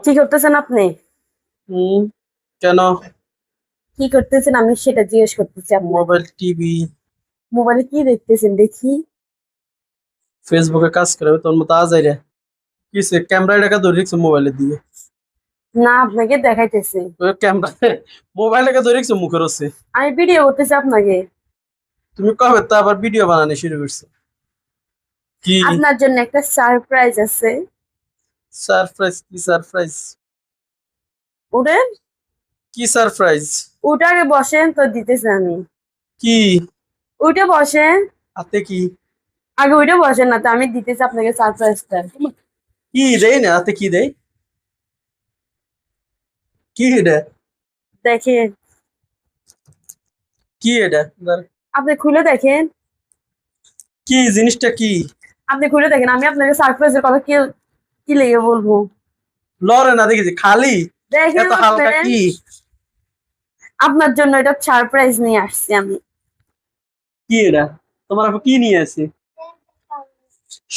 কি করতেছেন আপনি? হুম, কেন? কি করতেছেন আমি সেটা জিজ্ঞেস করতেছি আপনাকে। মোবাইল, টিভি, মোবাইলে কি দেখতেছেন দেখি? ফেসবুকে কাজ করে তোর মতো আজাই রে। কিসে ক্যামেরা টাকা ধরে রেখছো মোবাইলে দিয়ে? না, আপনাকে দেখাইতেছি। ক্যামেরা মোবাইল টাকা ধরে রেখছো মুখের হচ্ছে। আমি ভিডিও করতেছি আপনাকে। তুমি কবে তো আবার ভিডিও বানানো শুরু করছো? কি আপনার জন্য একটা সারপ্রাইজ আছে। সারপ্রাইজ? কি সারপ্রাইজ? উঠেন, কি সারপ্রাইজ? উঠে আগে বসেন তো দিতেছি আমি। কি উঠে বসেন। হাতে কি? আগে উঠে বসেন না তো আমি দিতেছি আপনাকে সারপ্রাইজটা। কি দেয় না হাতে? কি দেয়? কি এটা? দেখেন, কি এটা? আপনি খুলে দেখেন। কি জিনিসটা কি? আপনি খুলে দেখেন, আমি আপনাকে সারপ্রাইজের কথা কি কি লেগে বলবো। লরে না দেখেছি খালি। দেখেন এত আপনি, হালকা কি? আপনার জন্য এটা সারপ্রাইজ নিয়ে আসছি আমি। কি এটা? তোমার আপু কি নিয়ে আছে?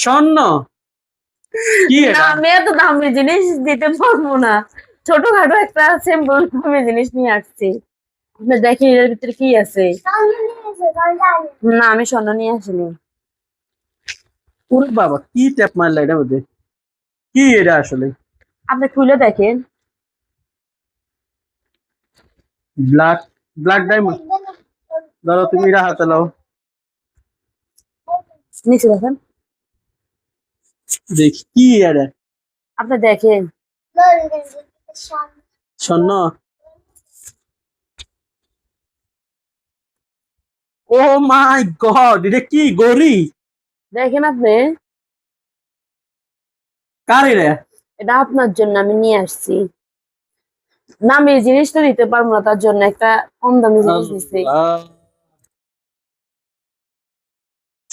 স্বর্ণ? কি না, এটা? আমি এত দামি জিনিস দিতে পারবো না। ছোটখাটো একটা সিম্পল দামি জিনিস নিয়ে আসছি। আপনি দেখেন এর ভিতরে কি আছে। না, আমি স্বর্ণ নিয়ে আসিনি। ওরে বাবা, কি ট্যাপ মারলা এটার মধ্যে? কি এটা আসলে? আপনি খুলে দেখেন। Black, black diamond. ধরো তুমি এটা হাতে নাও। নিচে দেখেন। দেখি কি এটা। আপনি দেখেন। স্বর্ণ? ও মাই গড, এটা কি গড়ি? দেখেন আপনি, কার এটা? এটা আপনার জন্য আমি নিয়ে আসছি। দামি জিনিস তো দিতে পারবো না, তার জন্য একটা কম দামি জিনিস দিচ্ছি। আল্লাহ,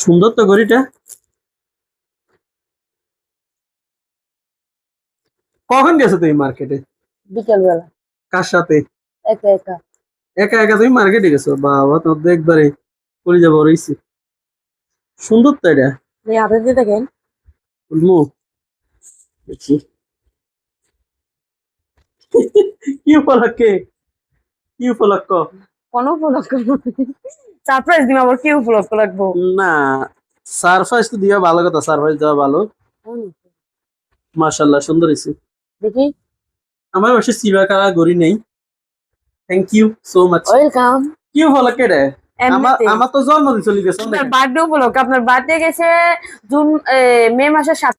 সুন্দর তো ঘড়িটা। কখন গেছো তুমি মার্কেটে? বিকেল বেলা। কার সাথে? একা একা। একা একা তুমি মার্কেটে গেছো? বাবা, তোমার তো একবারে কলিজা বড় হইছে। সুন্দর তো এটা। এই হাতে দিয়ে দেখেন। বলবো? দেখি। কি উপলক্ষে? কি উপলক্ষ? কোনো উপলক্ষ সারপ্রাইজ দিন, আবার কি উপলক্ষ লাগবো? না, সারপ্রাইজ তো দিয়া ভালো কথা, সারপ্রাইজ দেওয়া ভালো। মাশাআল্লাহ, সুন্দর হয়েছে। দেখি। আমার অবশ্য সিলভার কালার ঘড়ি নেই। Thank you so much. Welcome. কি উপলক্ষে রে? আমার এমনিতে আমার তো জন্মদিন চলে গেছে। আপনার বার্থডে উপলক্ষে, আপনার বার্থডে গেছে জুন মে মাসের